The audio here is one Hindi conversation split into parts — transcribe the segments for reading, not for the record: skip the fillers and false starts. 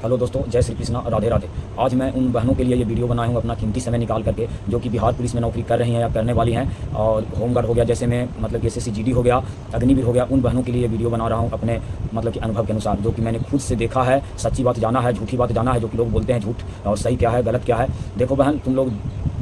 हेलो दोस्तों, जय श्री कृष्णा, राधे राधे। आज मैं उन बहनों के लिए ये वीडियो बनाया हूँ अपना कीमती समय निकाल करके, जो कि बिहार पुलिस में नौकरी कर रही हैं या करने वाली हैं, और होमगार्ड हो गया, जैसे मैं मतलब एसएससी जीडी हो गया, अग्निवीर हो गया, उन बहनों के लिए ये वीडियो बना रहा हूँ अपने मतलब कि अनुभव के अनुसार, जो कि मैंने खुद से देखा है। सच्ची बात जाना है, झूठी बात जाना है, जो कि लोग बोलते हैं झूठ और सही क्या है, गलत क्या है। देखो बहन, तुम लोग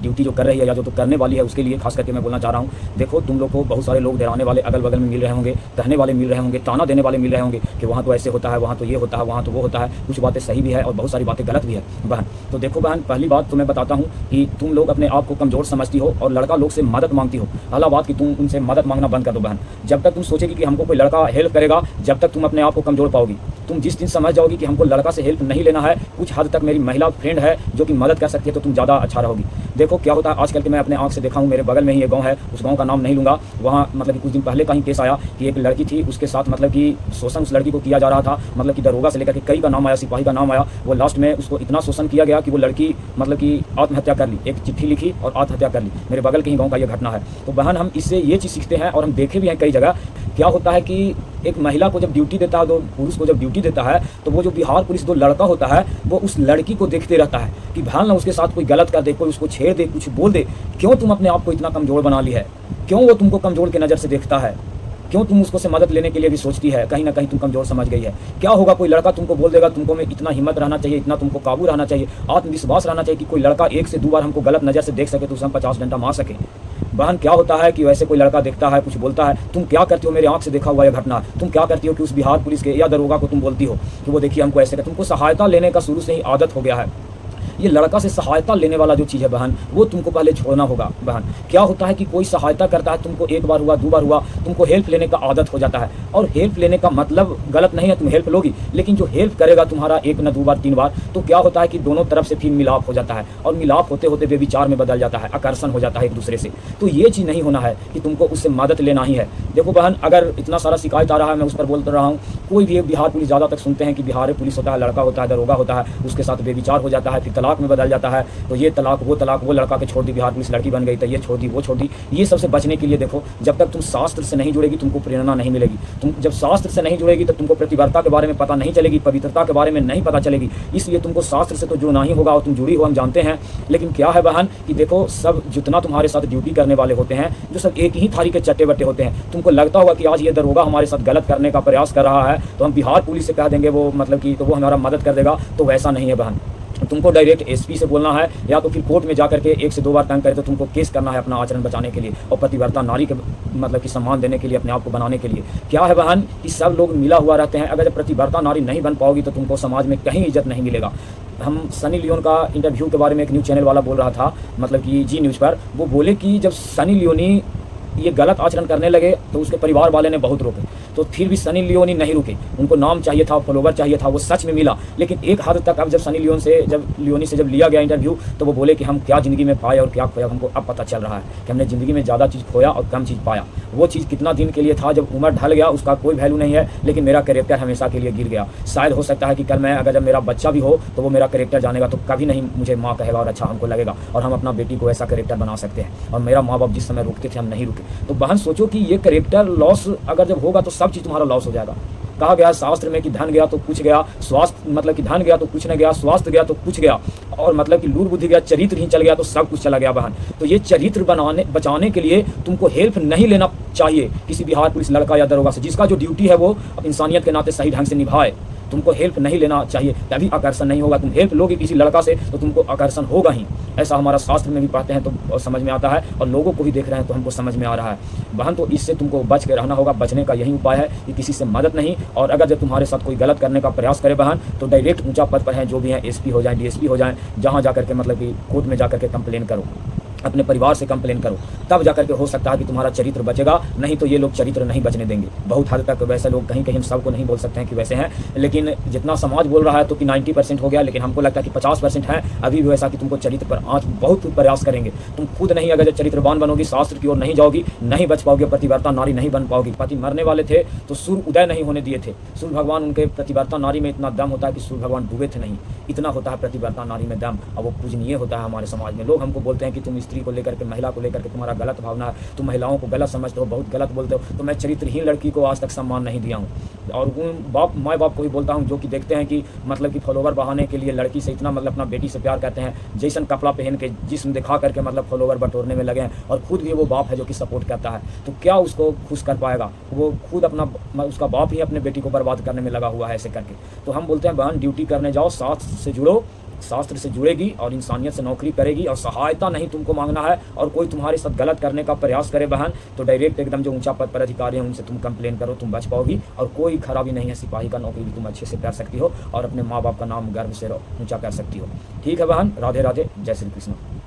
ड्यूटी जो कर रही है या जो तो करने वाली है, उसके लिए खास करके मैं बोलना चाह रहा हूँ। देखो, तुम लोग को बहुत सारे लोग डराने वाले अगल बगल में मिल रहे होंगे, कहने वाले मिल रहे होंगे, ताना देने वाले मिल रहे होंगे कि वहाँ तो ऐसे होता है, वहाँ तो ये होता है, वहाँ तो वो होता है। कुछ बातें सही भी है और बहुत सारी बातें गलत भी है बहन। तो देखो बहन, पहली बात तो मैं बताता हूँ कि तुम लोग अपने आप को कमज़ोर समझती हो और लड़का लोग से मदद मांगती हो। पहला बात कि तुम उनसे मदद मांगना बंद कर दो बहन। जब तक तुम सोचेगी कि हमको कोई लड़का हेल्प करेगा, जब तक तुम अपने आप को कमज़ोर पाओगी। तुम जिस दिन समझ जाओगी कि हमको लड़का से हेल्प नहीं लेना है, कुछ हद तक मेरी महिला फ्रेंड है जो कि मदद कर सकती है, तो तुम ज़्यादा अच्छा रहोगी। देखो क्या होता है आजकल के, मैं अपने आंख से देखा हूँ, मेरे बगल में ही एक गांव है, उस गांव का नाम नहीं लूँगा। वहाँ मतलब कि कुछ दिन पहले का ही केस आया कि एक लड़की थी, उसके साथ मतलब कि शोषण उस लड़की को किया जा रहा था। मतलब कि दरोगा से लेकर के कई का नाम आया, सिपाही का नाम आया। वो लास्ट में उसको इतना शोषण किया गया कि वो लड़की मतलब कि आत्महत्या कर ली, एक चिट्ठी लिखी और आत्महत्या कर ली। मेरे बगल के ही गाँव का ये घटना है। तो बहन, हम इससे ये चीज़ सीखते हैं और हम देखे भी हैं कई जगह। क्या होता है कि एक महिला को जब ड्यूटी देता है, दो पुरुष को जब ड्यूटी देता है, तो वो जो बिहार पुलिस दो लड़का होता है, वो उस लड़की को देखते रहता है कि भाल ना उसके साथ कोई गलत कर दे, कोई उसको छेड़ दे, कुछ बोल दे। क्यों तुम अपने आप को इतना कमज़ोर बना ली है? क्यों वो तुमको कमज़ोर की नज़र से देखता है? क्यों तुम उसको से मदद लेने के लिए भी सोचती है? कहीं ना कहीं तुम कमज़ोर समझ गई है। क्या होगा, कोई लड़का तुमको बोल देगा, तुमको में इतना हिम्मत रहना चाहिए, इतना तुमको काबू रहना चाहिए, आत्मविश्वास रहना चाहिए कि कोई लड़का एक से दो बार हमको गलत नज़र से देख सके तो उसे हम 50 डंडा मार सके। बहन, क्या होता है कि वैसे कोई लड़का देखता है, कुछ बोलता है, तुम क्या करती हो? मेरे आंख से देखा हुआ यह घटना। तुम क्या करती हो कि उस बिहार पुलिस के या दरोगा को तुम बोलती हो कि वो देखिए हमको ऐसे कर। तुमको सहायता लेने का शुरू से ही आदत हो गया है। ये लड़का से सहायता लेने वाला जो चीज़ है बहन, वो तुमको पहले छोड़ना होगा बहन। क्या होता है कि कोई सहायता करता है, तुमको एक बार हुआ, दो बार हुआ, तुमको हेल्प लेने का आदत हो जाता है। और हेल्प लेने का मतलब गलत नहीं है, तुम हेल्प लोगी, लेकिन जो हेल्प करेगा तुम्हारा एक न दो बार तीन बार, तो क्या होता है कि दोनों तरफ से फिर मिलाप हो जाता है, और मिलाप होते होते बेविचार में बदल जाता है, आकर्षण हो जाता है एक दूसरे से। तो ये चीज़ नहीं होना है कि तुमको उससे मदद लेना ही है। देखो बहन, अगर इतना सारा शिकायत आ रहा है, मैं उस पर बोल रहा हूँ, कोई भी बिहार पुलिस, ज़्यादा तक सुनते हैं कि बिहार पुलिस होता है, लड़का होता है, दरोगा होता है, उसके साथ बेविचार हो जाता है, फिर तलाक में बदल जाता है। तो ये तलाक, वो लड़का के छोड़ दी, बिहार पुलिस लड़की बन गई, तो ये छोड़ दी, वो छोड़ दी। ये सबसे बचने के लिए देखो, जब तक तुम शास्त्र से नहीं जुड़ेगी, तुमको प्रेरणा नहीं मिलेगी। तुम जब शास्त्र से नहीं जुड़ेगी, तो तुमको प्रतिबद्धता के बारे में पता नहीं चलेगी, पवित्रता के बारे में नहीं पता चलेगी। इसलिए तुमको शास्त्र से तो जुड़ना ही होगा, और तुम जुड़ी हो, हम जानते हैं। लेकिन क्या है बहन कि देखो, सब जितना तुम्हारे साथ ड्यूटी करने वाले होते हैं, जो सब एक ही थाली के चट्टे बट्टे होते हैं। तुमको लगता होगा कि आज ये दरोगा हमारे साथ गलत करने का प्रयास कर रहा है, तो हम बिहार पुलिस से कह देंगे वो मतलब कि तो वो हमारा मदद कर देगा। तो वैसा नहीं है बहन। तुमको डायरेक्ट एसपी से बोलना है, या तो फिर कोर्ट में जाकर के एक से दो बार तंग करे तो तुमको केस करना है अपना आचरण बचाने के लिए, और प्रतिबद्धता नारी के मतलब कि सम्मान देने के लिए, अपने आप को बनाने के लिए। क्या है बहन कि सब लोग मिला हुआ रहते हैं। अगर जब प्रतिबद्धता नारी नहीं बन पाओगी, तो तुमको समाज में कहीं इज्जत नहीं मिलेगा। हम सनी लियोन का इंटरव्यू के बारे में एक न्यूज़ चैनल वाला बोल रहा था, मतलब कि जी न्यूज़ पर, वो बोले कि जब सनी लियोनी ये गलत आचरण करने लगे तो उसके परिवार वाले ने बहुत रोके, तो फिर भी सनी लियोनी नहीं रुके। उनको नाम चाहिए था, फॉलोवर चाहिए था, वो सच में मिला। लेकिन एक हद तक अब जब सनी लियोनी से जब लिया गया इंटरव्यू, तो वो बोले कि हम क्या ज़िंदगी में पाए और क्या खोया, हमको अब पता चल रहा है कि हमने ज़िंदगी में ज़्यादा चीज़ खोया और कम चीज़ पाया। वो चीज़ कितना दिन के लिए था, जब उम्र ढल गया उसका कोई वैल्यू नहीं है, लेकिन मेरा कैरेक्टर हमेशा के लिए गिर गया। शायद हो सकता है कि कल मैं अगर जब मेरा बच्चा भी हो, तो वो मेरा कैरेक्टर जानेगा, तो कभी नहीं मुझे माँ कहेगा और अच्छा हमको लगेगा, और हम अपना बेटी को ऐसा कैरेक्टर बना सकते हैं। और मेरा माँ बाप जिस समय रुकते थे, हम नहीं रुके। तो बहन सोचो कि ये कैरेक्टर लॉस अगर जब होगा, तो सब चीज़ तुम्हारा लॉस हो जाएगा। कहा गया शास्त्र में कि धन गया तो कुछ गया, स्वास्थ्य मतलब कि धन गया तो कुछ न गया, स्वास्थ्य गया तो कुछ गया, और मतलब कि लूर बुद्धि गया, चरित्र ही चल गया तो सब कुछ चला गया बहन। तो ये चरित्र बचाने के लिए तुमको हेल्प नहीं लेना चाहिए किसी बिहार पुलिस लड़का या दरोगा से। जिसका जो ड्यूटी है वो इंसानियत के नाते सही ढंग से निभाए। तुमको हेल्प नहीं लेना चाहिए, तभी आकर्षण नहीं होगा। तुम हेल्प लोगे किसी लड़का से तो तुमको आकर्षण होगा ही। ऐसा हमारा शास्त्र में भी पढ़ते हैं तो समझ में आता है, और लोगों को भी देख रहे हैं तो हमको समझ में आ रहा है बहन। तो इससे तुमको बच के रहना होगा। बचने का यही उपाय है कि किसी से मदद नहीं, और अगर जब तुम्हारे साथ कोई गलत करने का प्रयास करे बहन, तो डायरेक्ट ऊंचा पद पर हैं जो भी हैं, एसपी हो जाए, डीएसपी हो जाए, जहाँ जाकर के मतलब कि कोर्ट में जाकर के कंप्लेन करो, अपने परिवार से कंप्लेन करो, तब जाकर के हो सकता है कि तुम्हारा चरित्र बचेगा। नहीं तो ये लोग चरित्र नहीं बचने देंगे। बहुत हद तक वैसे लोग कहीं कहीं, हम सबको नहीं बोल सकते हैं कि वैसे हैं, लेकिन जितना समाज बोल रहा है तो कि 90% हो गया, लेकिन हमको लगता है कि 50% है अभी भी वैसा कि तुमको चरित्र पर आज बहुत प्रयास करेंगे। तुम खुद नहीं अगर जब चरित्रवान बनोगी, शास्त्र की ओर नहीं जाओगी, नहीं बच पाओगे, प्रतिबद्धता नारी नहीं बन पाओगी। पति मरने वाले थे तो सूर्य उदय नहीं होने दिए थे। सूर्य भगवान, उनके प्रतिबद्धता नारी में इतना दम होता है कि सूर्य भगवान डूबे थे नहीं। इतना होता है प्रतिबद्धता नारी में दम, और वो पूजनीय होता है हमारे समाज में। लोग हमको बोलते हैं कि तुम इस स्त्री को लेकर के, महिला को लेकर के तुम्हारा गलत भावना है, तुम महिलाओं को गलत समझते हो, बहुत गलत बोलते हो, तो मैं चरित्रहीन लड़की को आज तक सम्मान नहीं दिया हूँ। और उन माँ बाप को ही बोलता हूँ जो कि देखते हैं कि मतलब कि फॉलोवर बढ़ाने के लिए लड़की से इतना मतलब अपना बेटी से प्यार करते हैं, जैसन कपड़ा पहन के जिस्म दिखा करके मतलब फॉलोवर बटोरने में लगे हैं, और खुद भी वो बाप है जो कि सपोर्ट करता है, तो क्या उसको खुश कर पाएगा? वो खुद अपना उसका बाप ही अपने बेटी को बर्बाद करने में लगा हुआ है ऐसे करके। तो हम बोलते हैं बहन ड्यूटी करने जाओ, शास्त्र से जुड़ो, शास्त्र से जुड़ेगी और इंसानियत से नौकरी करेगी, और सहायता नहीं तुमको मांगना है। और कोई तुम्हारे साथ गलत करने का प्रयास करे बहन, तो डायरेक्ट एकदम जो ऊंचा पद पर अधिकारी हैं उनसे तुम कंप्लेन करो, तुम बच पाओगी। और कोई खराबी नहीं है, सिपाही का नौकरी भी तुम अच्छे से कर सकती हो और अपने माँ बाप का नाम गर्व से ऊंचा कर सकती हो। ठीक है बहन, राधे राधे, जय श्री कृष्ण।